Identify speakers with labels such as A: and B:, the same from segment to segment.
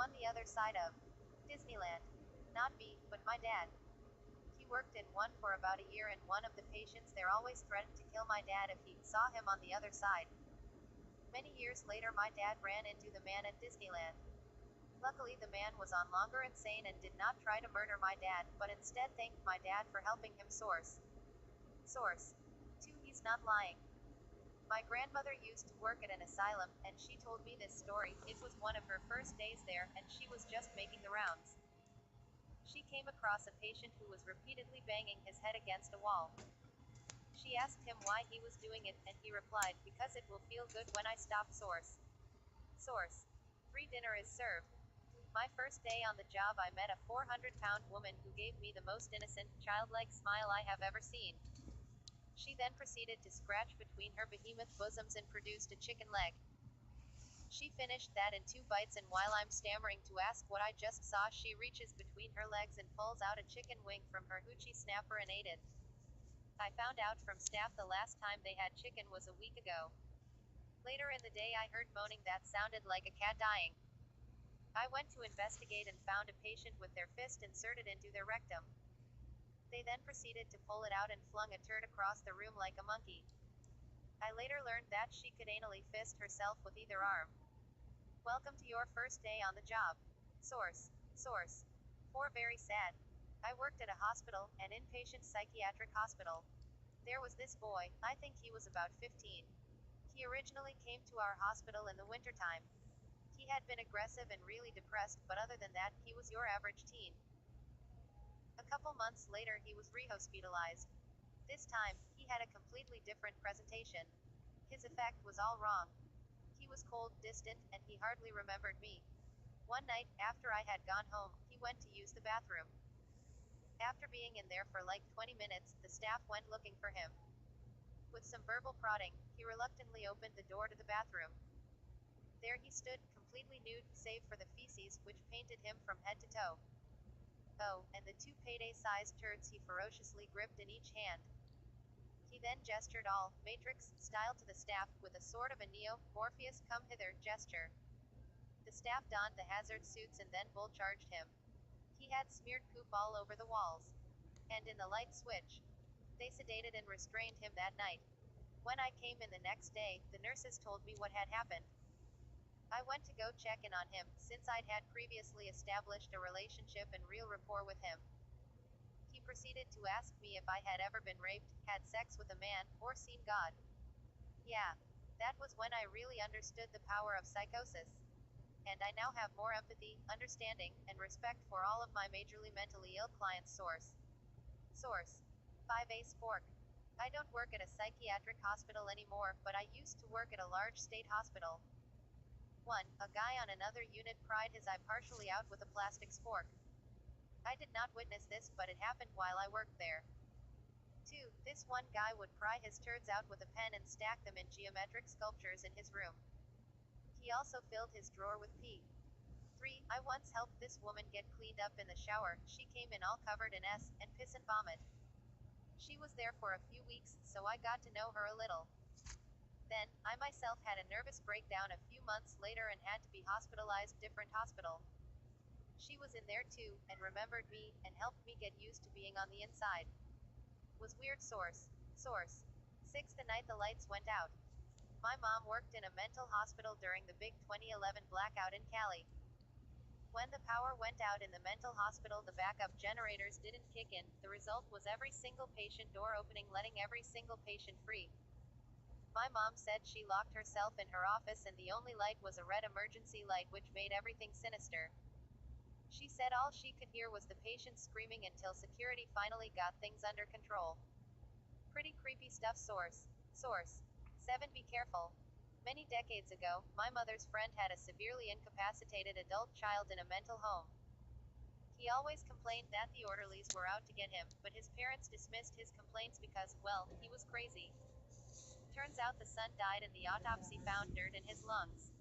A: on the other side of Disneyland. Not me, but my dad. He worked in one for about a year, and one of the patients there always threatened to kill my dad if he saw him on the other side. Many years later, my dad ran into the man at Disneyland. Luckily, the man was on longer insane and did not try to murder my dad, but instead thanked my dad for helping him source. Source. 2. He's not lying. My grandmother used to work at an asylum, and she told me this story. It was one of her first days there, and she was just making the rounds. She came across a patient who was repeatedly banging his head against a wall. She asked him why he was doing it, and he replied, "Because it will feel good when I stop." Source. Source. 3. Dinner is served. My first day on the job, I met a 400-pound woman who gave me the most innocent, childlike smile I have ever seen. She then proceeded to scratch between her behemoth bosoms and produced a chicken leg. She finished that in 2 bites, and while I'm stammering to ask what I just saw, she reaches between her legs and pulls out a chicken wing from her hoochie snapper and ate it. I found out from staff the last time they had chicken was a week ago. Later in the day, I heard moaning that sounded like a cat dying. I went to investigate and found a patient with their fist inserted into their rectum. They then proceeded to pull it out and flung a turd across the room like a monkey. I later learned that she could anally fist herself with either arm. Welcome to your first day on the job. Source. Source. 4. Very sad. I worked at a hospital, an inpatient psychiatric hospital. There was this boy, I think he was about 15. He originally came to our hospital in the wintertime. He had been aggressive and really depressed, but other than that, he was your average teen. A couple months later, he was rehospitalized. This time, he had a completely different presentation. His effect was all wrong. He was cold, distant, and he hardly remembered me. One night, after I had gone home, he went to use the bathroom. After being in there for like 20 minutes, the staff went looking for him. With some verbal prodding, he reluctantly opened the door to the bathroom. There he stood, completely nude, save for the feces, which painted him from head to toe. Oh, and the 2 payday-sized turds he ferociously gripped in each hand. He then gestured all, Matrix, style to the staff, with a sort of a Neo, Morpheus come hither, gesture. The staff donned the hazard suits and then bull-charged him. He had smeared poop all over the walls. And in the light switch. They sedated and restrained him that night. When I came in the next day, the nurses told me what had happened. I went to go check in on him, since I'd had previously established a relationship and real rapport with him. He proceeded to ask me if I had ever been raped, had sex with a man, or seen God. Yeah. That was when I really understood the power of psychosis. And I now have more empathy, understanding, and respect for all of my majorly mentally ill clients. Source. Source. 5. Ace Fork. I don't work at a psychiatric hospital anymore, but I used to work at a large state hospital. 1. A guy on another unit pried his eye partially out with a plastic fork. I did not witness this, but it happened while I worked there. 2. This one guy would pry his turds out with a pen and stack them in geometric sculptures in his room. He also filled his drawer with pee. 3. I once helped this woman get cleaned up in the shower. She came in all covered in S and piss and vomit. She was there for a few weeks, so I got to know her a little. Then, I myself had a nervous breakdown a few months later and had to be hospitalized, different hospital. She was in there too, and remembered me, and helped me get used to being on the inside. Was weird. Source. Source. 6. The night the lights went out. My mom worked in a mental hospital during the big 2011 blackout in Cali. When the power went out in the mental hospital, the backup generators didn't kick in. The result was every single patient door opening, letting every single patient free. My mom said she locked herself in her office and the only light was a red emergency light, which made everything sinister. She said all she could hear was the patients screaming until security finally got things under control. Pretty creepy stuff. Source. Source. 7. Be careful. Many decades ago, my mother's friend had a severely incapacitated adult child in a mental home. He always complained that the orderlies were out to get him, but his parents dismissed his complaints because, well, he was crazy. Turns out the son died and the autopsy found dirt in his lungs.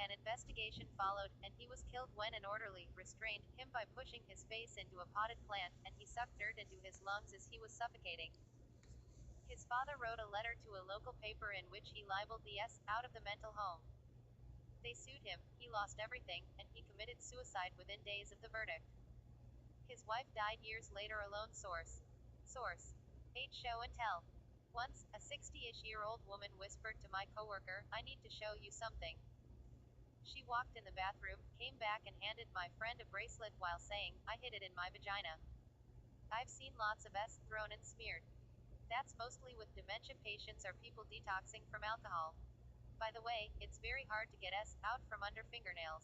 A: An investigation followed, and he was killed when an orderly restrained him by pushing his face into a potted plant, and he sucked dirt into his lungs as he was suffocating. His father wrote a letter to a local paper in which he libeled the S out of the mental home. They sued him, he lost everything, and he committed suicide within days of the verdict. His wife died years later alone. Source. H Show and Tell. Once, a 60-ish-year-old woman whispered to my coworker, "I need to show you something." She walked in the bathroom, came back and handed my friend a bracelet while saying, "I hid it in my vagina." I've seen lots of S thrown and smeared. That's mostly with dementia patients or people detoxing from alcohol. By the way, it's very hard to get S out from under fingernails.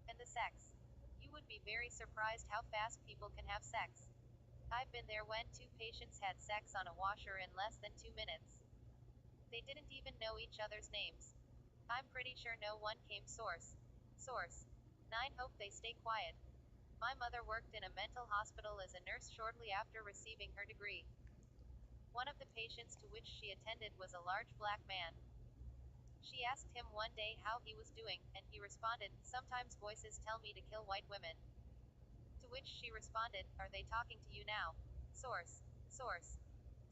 A: And the sex. You would be very surprised how fast people can have sex. I've been there when 2 patients had sex on a washer in less than 2 minutes. They didn't even know each other's names. I'm pretty sure no one came. Source. 9. Hope they stay quiet. My mother worked in a mental hospital as a nurse shortly after receiving her degree. One of the patients to which she attended was a large black man. She asked him one day how he was doing, and he responded, "Sometimes voices tell me to kill white women." To which she responded, "Are they talking to you now?" Source.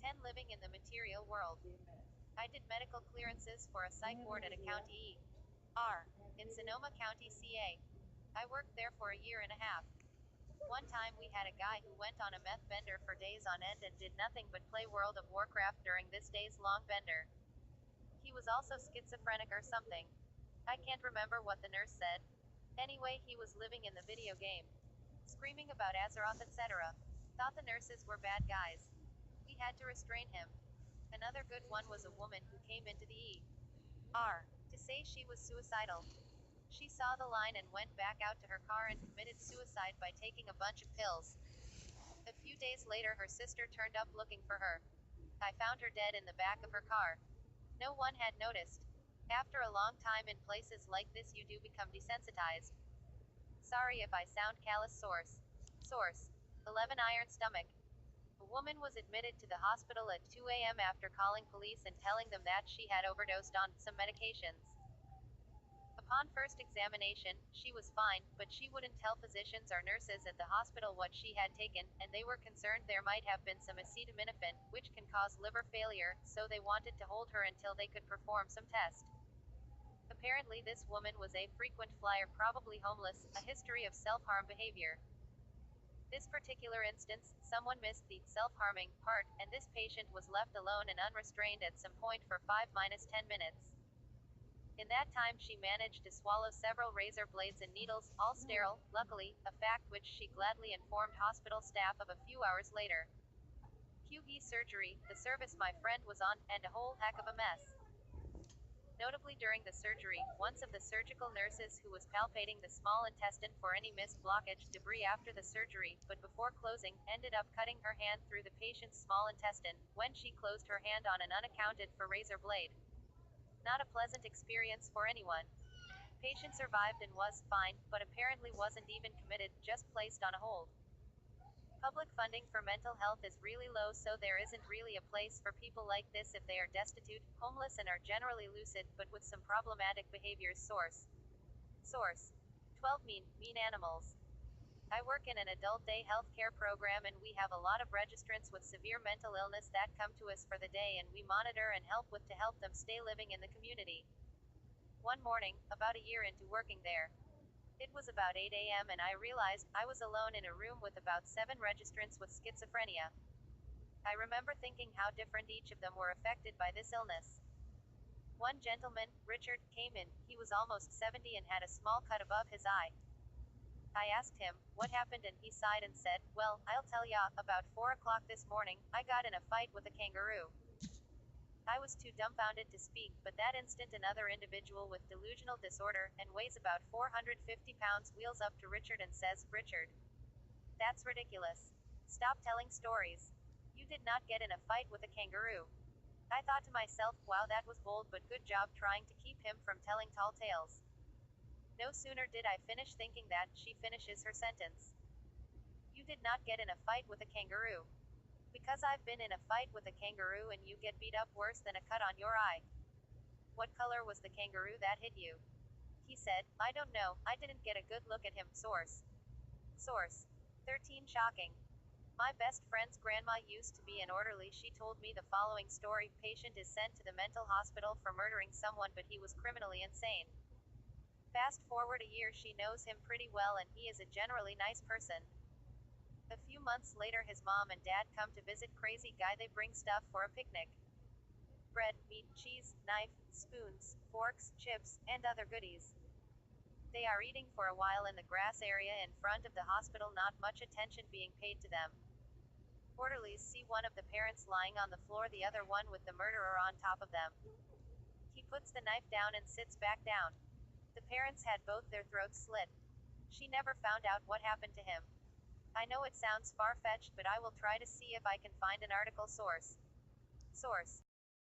A: 10. Living in the material world. I did medical clearances for a psych ward at a county ER in Sonoma County, CA. I worked there for a year and a half. One time we had a guy who went on a meth bender for days on end and did nothing but play World of Warcraft during this days-long bender. He was also schizophrenic or something. I can't remember what the nurse said. Anyway, he was living in the video game. Screaming about Azeroth, etc. Thought the nurses were bad guys. We had to restrain him. Another good one was a woman who came into the ER to say she was suicidal. She saw the line and went back out to her car and committed suicide by taking a bunch of pills. A few days later, her sister turned up looking for her. I found her dead in the back of her car. No one had noticed. After a long time in places like this, you do become desensitized. Sorry if I sound callous. Source. 11. Iron stomach. A woman was admitted to the hospital at 2 a.m. after calling police and telling them that she had overdosed on some medications. Upon first examination, she was fine, but she wouldn't tell physicians or nurses at the hospital what she had taken, and they were concerned there might have been some acetaminophen, which can cause liver failure, so they wanted to hold her until they could perform some test. Apparently this woman was a frequent flyer, probably homeless, a history of self-harm behavior. This particular instance, someone missed the self-harming part, and this patient was left alone and unrestrained at some point for 5-10 minutes. In that time she managed to swallow several razor blades and needles, all sterile, luckily, a fact which she gladly informed hospital staff of a few hours later. QE surgery, the service my friend was on, and a whole heck of a mess. Notably during the surgery, one of the surgical nurses who was palpating the small intestine for any missed blockage debris after the surgery, but before closing, ended up cutting her hand through the patient's small intestine, when she closed her hand on an unaccounted for razor blade. Not a pleasant experience for anyone. Patient survived and was fine, but apparently wasn't even committed, just placed on a hold. Public funding for mental health is really low, so there isn't really a place for people like this if they are destitute, homeless and are generally lucid, but with some problematic behaviors. Source. 12. Mean animals. I work in an adult day health care program and we have a lot of registrants with severe mental illness that come to us for the day and we monitor and help to help them stay living in the community. One morning, about a year into working there, it was about 8 a.m. and I realized I was alone in a room with about 7 registrants with schizophrenia. I remember thinking how different each of them were affected by this illness. One gentleman, Richard, came in. He was almost 70 and had a small cut above his eye. I asked him what happened and he sighed and said, "Well, I'll tell ya, about 4 o'clock this morning, I got in a fight with a kangaroo." I was too dumbfounded to speak, but that instant another individual with delusional disorder, and weighs about 450 pounds, wheels up to Richard and says, "Richard, that's ridiculous. Stop telling stories. You did not get in a fight with a kangaroo." I thought to myself, wow, that was bold, but good job trying to keep him from telling tall tales. No sooner did I finish thinking that, she finishes her sentence. "You did not get in a fight with a kangaroo. Because I've been in a fight with a kangaroo and you get beat up worse than a cut on your eye." "What color was the kangaroo that hit you?" He said, "I don't know, I didn't get a good look at him." Source. 13. Shocking. My best friend's grandma used to be an orderly. She told me the following story. Patient is sent to the mental hospital for murdering someone, but he was criminally insane. Fast forward a year, she knows him pretty well and he is a generally nice person. A few months later, his mom and dad come to visit crazy guy. They bring stuff for a picnic. Bread, meat, cheese, knife, spoons, forks, chips, and other goodies. They are eating for a while in the grass area in front of the hospital, not much attention being paid to them. Orderlies see one of the parents lying on the floor, the other one with the murderer on top of them. He puts the knife down and sits back down. The parents had both their throats slit. She never found out what happened to him. I know it sounds far-fetched, but I will try to see if I can find an article source.